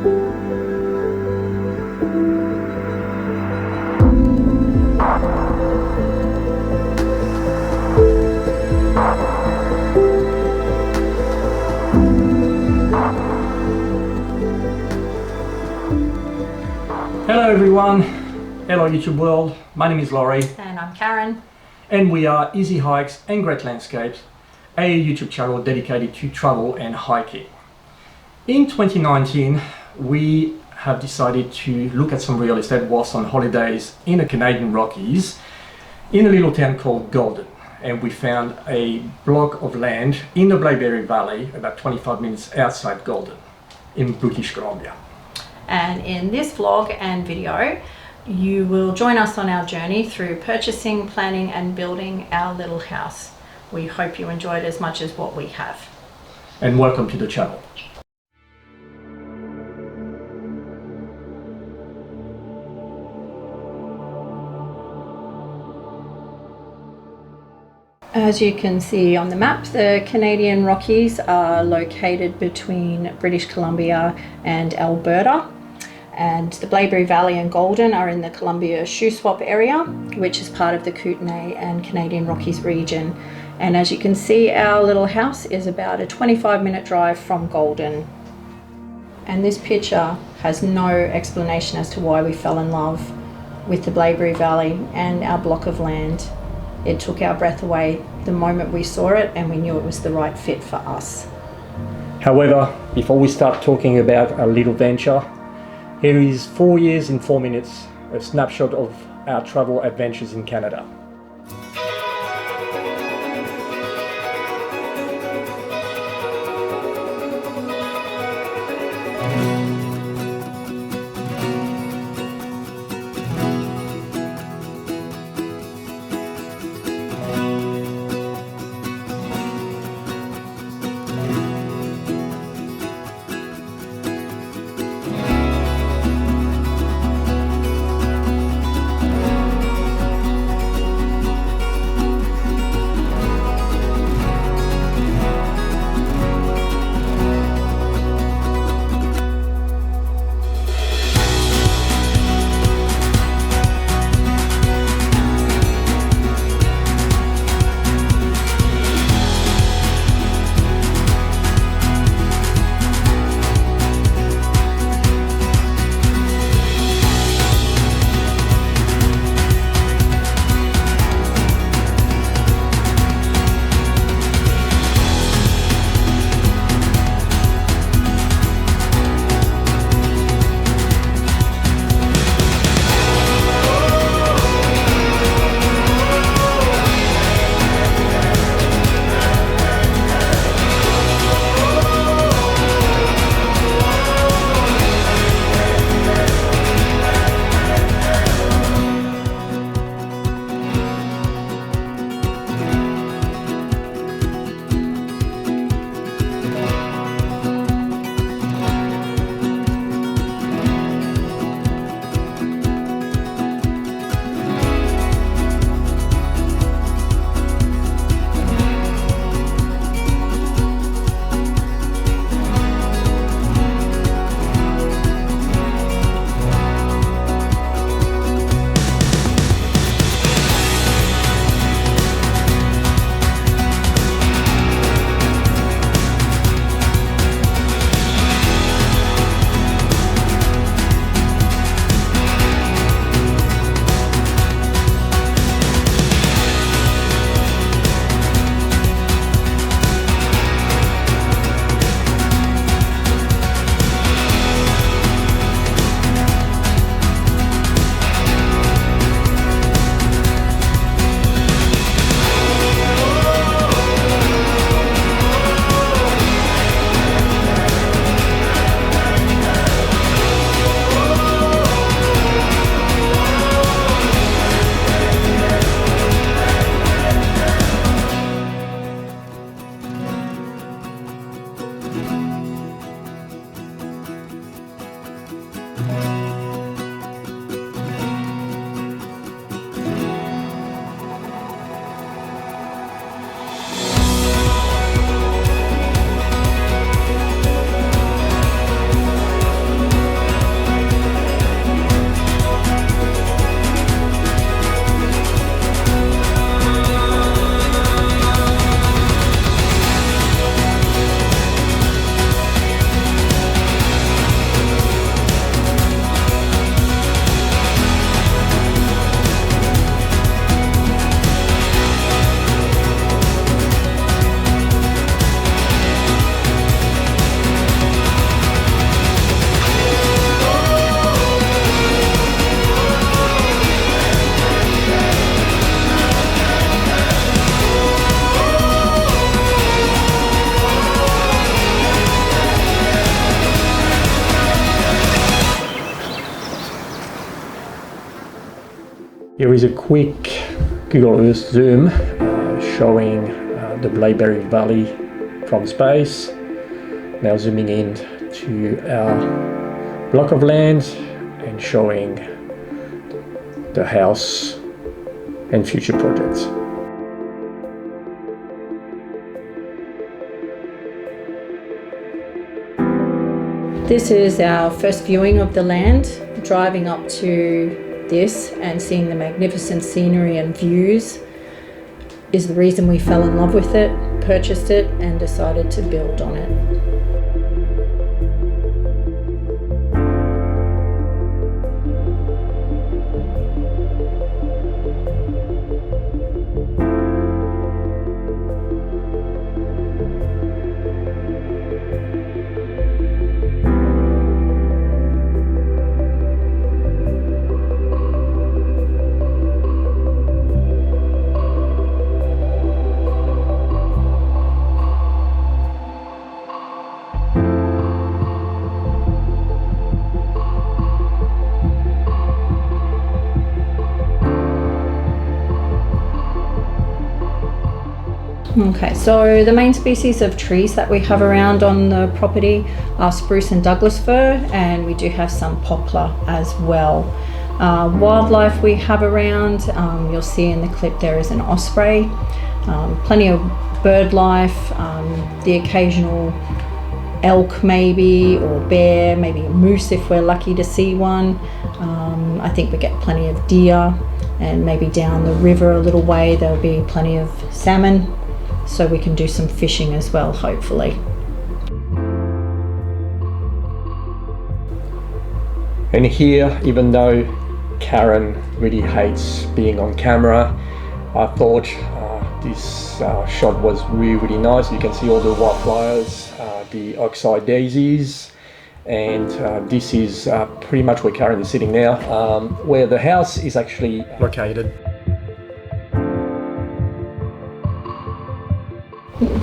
Hello everyone, hello YouTube world, my name is Laurie. And I'm Karen. And we are Easy Hikes and Great Landscapes, a YouTube channel dedicated to travel and hiking. In 2019, we have decided to look at some real estate whilst on holidays in the Canadian Rockies in a little town called Golden. And we found a block of land in the Blaeberry Valley, about 25 minutes outside Golden in British Columbia. And in this vlog and video, you will join us on our journey through purchasing, planning and building our little house. We hope you enjoy it as much as what we have. And welcome to the channel. As you can see on the map, the Canadian Rockies are located between British Columbia and Alberta. And the Blaeberry Valley and Golden are in the Columbia Shoe Swap area, which is part of the Kootenay and Canadian Rockies region. And as you can see, our little house is about a 25-minute drive from Golden. And this picture has no explanation as to why we fell in love with the Blaeberry Valley and our block of land. It took our breath away the moment we saw it, and we knew it was the right fit for us. However, before we start talking about our little venture, here is 4 years in 4 minutes, a snapshot of our travel adventures in Canada. Here is a quick Google Earth zoom showing the Blaeberry Valley from space. Now zooming in to our block of land and showing the house and future projects. This is our first viewing of the land. Driving up to this and seeing the magnificent scenery and views is the reason we fell in love with it, purchased it, and decided to build on it. Okay, so the main species of trees that we have around on the property are spruce and Douglas fir, and we do have some poplar as well. Wildlife we have around, you'll see in the clip there is an osprey, plenty of bird life, the occasional elk maybe, or bear, maybe a moose if we're lucky to see one. I think we get plenty of deer, and maybe down the river a little way there'll be plenty of salmon. So we can do some fishing as well, hopefully. And here, even though Karen really hates being on camera, I thought this shot was really nice. You can see all the wildflowers, the oxeye daisies, and this is pretty much where Karen is sitting now, where the house is actually located.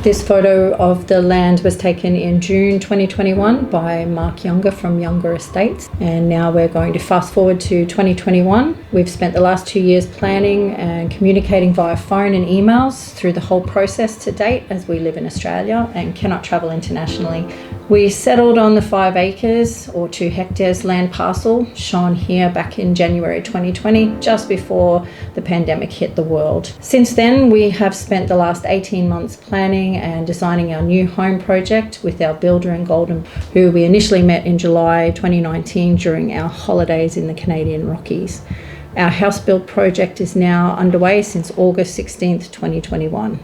This photo of the land was taken in June 2021 by Mark Younger from Younger Estates, and now we're going to fast forward to 2021. We've spent the last 2 years planning and communicating via phone and emails through the whole process to date, as we live in Australia and cannot travel internationally. We settled on the 5 acres or 2 hectares land parcel shown here back in January 2020, just before the pandemic hit the world. Since then, we have spent the last 18 months planning and designing our new home project with our builder in Golden, who we initially met in July 2019 during our holidays in the Canadian Rockies. Our house build project is now underway since August 16th, 2021.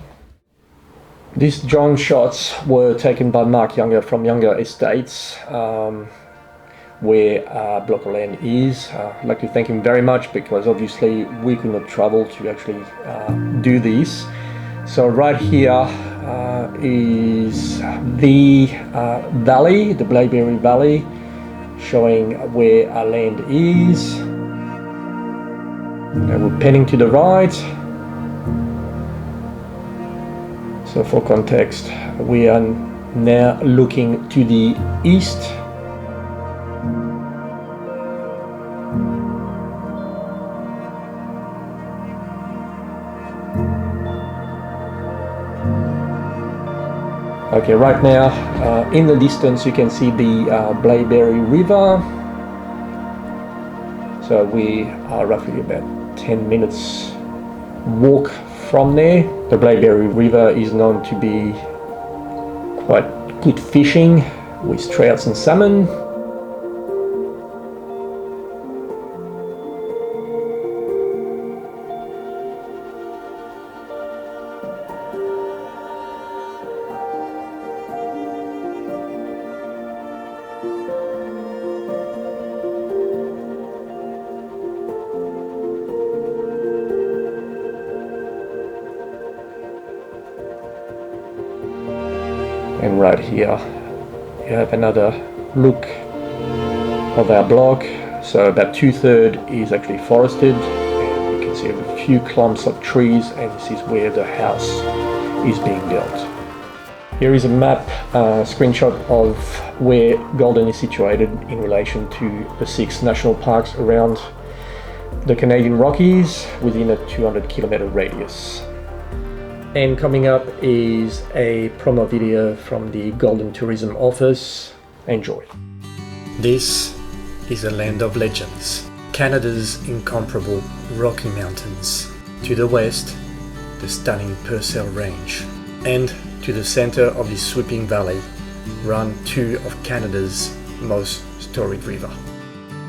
These drone shots were taken by Mark Younger from Younger Estates, where our block of land is. I'd like to thank him very much, because obviously we could not travel to actually do this. So right here is the valley, the Blaeberry Valley, showing where our land is. And we're panning to the right. So for context, we are now looking to the east. Okay, right now in the distance you can see the Blaeberry River. So we are roughly about 10 minutes walk from there. The Blaeberry River is known to be quite good fishing with trouts and salmon. And right here you have another look of our block. So about 2/3 is actually forested, and you can see a few clumps of trees, and this is where the house is being built. Here is a map, screenshot of where Golden is situated in relation to the 6 national parks around the Canadian Rockies within a 200-kilometer radius. And coming up is a promo video from the Golden Tourism Office. Enjoy. This is a land of legends, Canada's incomparable Rocky Mountains. To the west, the stunning Purcell Range, and to the center of this sweeping valley run two of Canada's most storied rivers,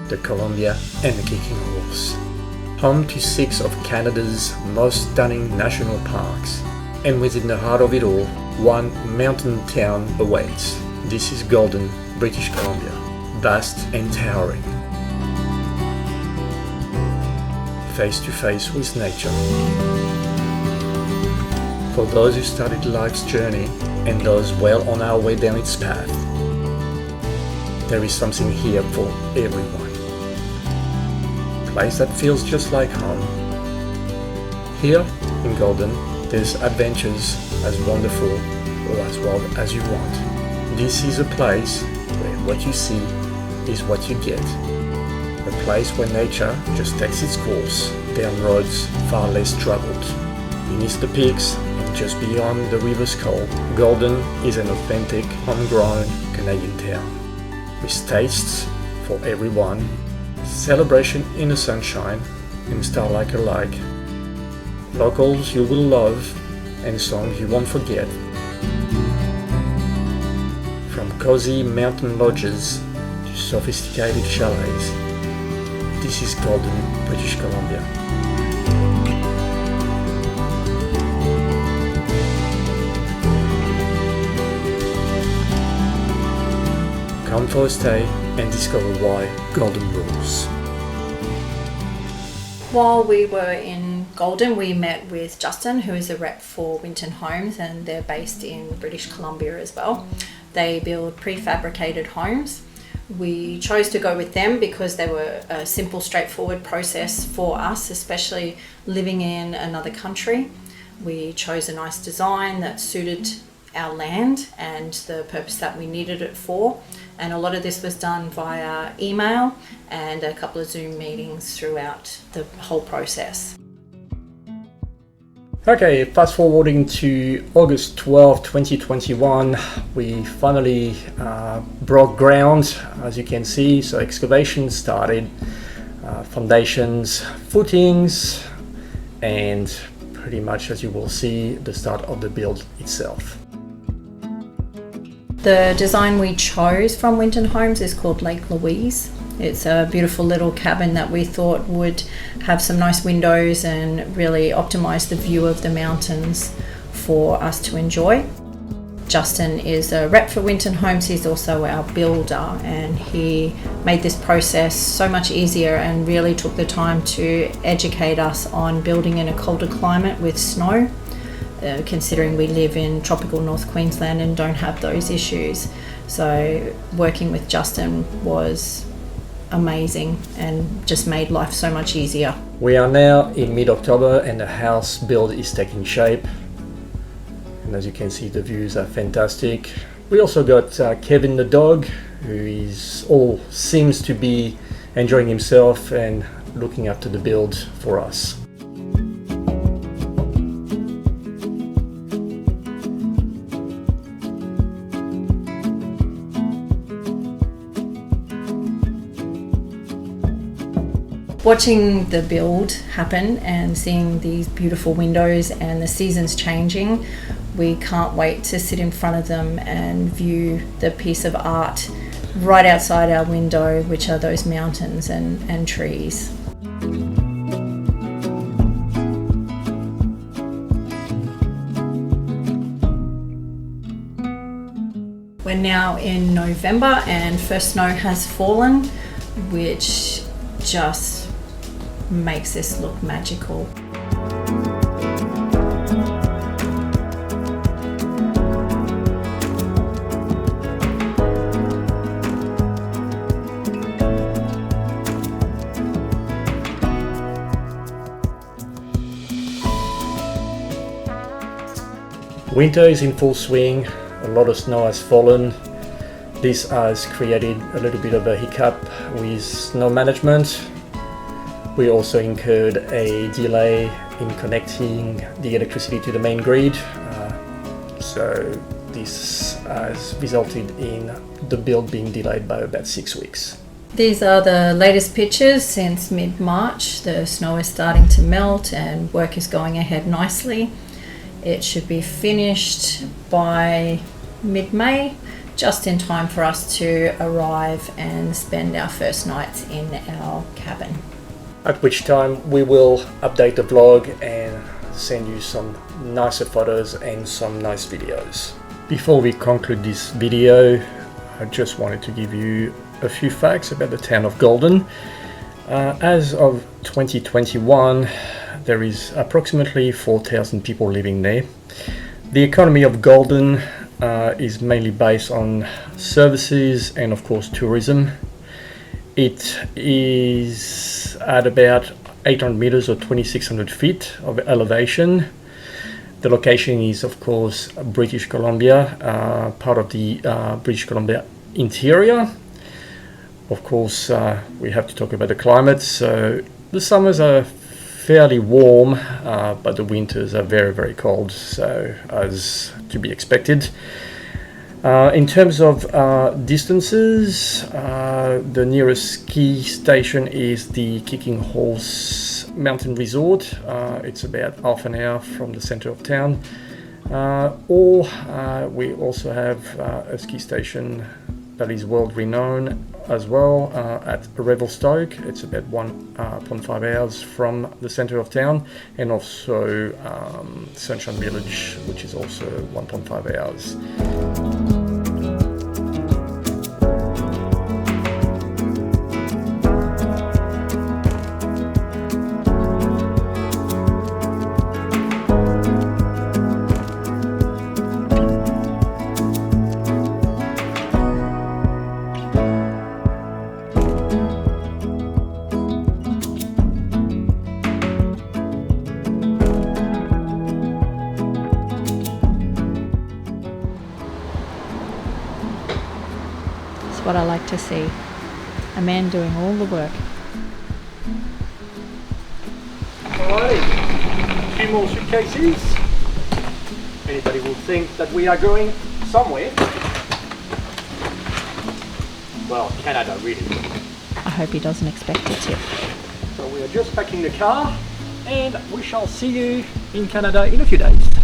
the Columbia and the Kicking Horse. Home to 6 of Canada's most stunning national parks, and within the heart of it all, one mountain town awaits. This is Golden, British Columbia, vast and towering, face to face with nature. For those who started life's journey and those well on our way down its path, there is something here for everyone. A place that feels just like home. Here in Golden, there's adventures as wonderful or as wild as you want. This is a place where what you see is what you get. A place where nature just takes its course down roads far less traveled. Beneath the peaks and just beyond the river's call, Golden is an authentic, homegrown Canadian town with tastes for everyone, celebration in the sunshine and starlight alike, locals you will love and songs you won't forget. From cozy mountain lodges to sophisticated chalets, this is Golden, British Columbia. Come for a stay and discover why Golden rules. While we were in Golden, we met with Justin, who is a rep for Winton Homes, and they're based in British Columbia as well. They build prefabricated homes. We chose to go with them because they were a simple, straightforward process for us, especially living in another country. We chose a nice design that suited our land and the purpose that we needed it for. And a lot of this was done via email and a couple of Zoom meetings throughout the whole process. Okay, fast forwarding to August 12, 2021, we finally broke ground, as you can see. So excavation started, foundations, footings, and pretty much, as you will see, the start of the build itself. The design we chose from Winton Homes is called Lake Louise. It's a beautiful little cabin that we thought would have some nice windows and really optimize the view of the mountains for us to enjoy. Justin is a rep for Winton Homes. He's also our builder, and he made this process so much easier and really took the time to educate us on building in a colder climate with snow. Considering we live in tropical North Queensland and don't have those issues. So working with Justin was amazing and just made life so much easier. We are now in mid-October and the house build is taking shape. And as you can see, the views are fantastic. We also got Kevin the dog, who seems to be enjoying himself and looking after the build for us. Watching the build happen and seeing these beautiful windows and the seasons changing, we can't wait to sit in front of them and view the piece of art right outside our window, which are those mountains and trees. We're now in November and first snow has fallen, which just makes this look magical. Winter is in full swing, a lot of snow has fallen. This has created a little bit of a hiccup with snow management. We also incurred a delay in connecting the electricity to the main grid, so this has resulted in the build being delayed by about 6 weeks. These are the latest pictures since mid-March. The snow is starting to melt and work is going ahead nicely. It should be finished by mid-May, just in time for us to arrive and spend our first nights in our cabin. At which time we will update the vlog and send you some nicer photos and some nice videos. Before we conclude this video, I just wanted to give you a few facts about the town of Golden. As of 2021, there is approximately 4,000 people living there. The economy of Golden is mainly based on services and of course tourism. It is at about 800 meters or 2,600 feet of elevation. The location is of course British Columbia, part of the British Columbia interior. Of course, we have to talk about the climate. So the summers are fairly warm, but the winters are very, very cold, so as to be expected. In terms of distances, the nearest ski station is the Kicking Horse Mountain Resort. It's about half an hour from the center of town. Or we also have a ski station that is world renowned as well at Revelstoke. It's about 1.5 hours from the center of town, and also Sunshine Village, which is also 1.5 hours. What I like to see, a man doing all the work. Alrighty, a few more suitcases. Anybody will think that we are going somewhere. Well, Canada really. I hope he doesn't expect a tip. So we are just packing the car and we shall see you in Canada in a few days.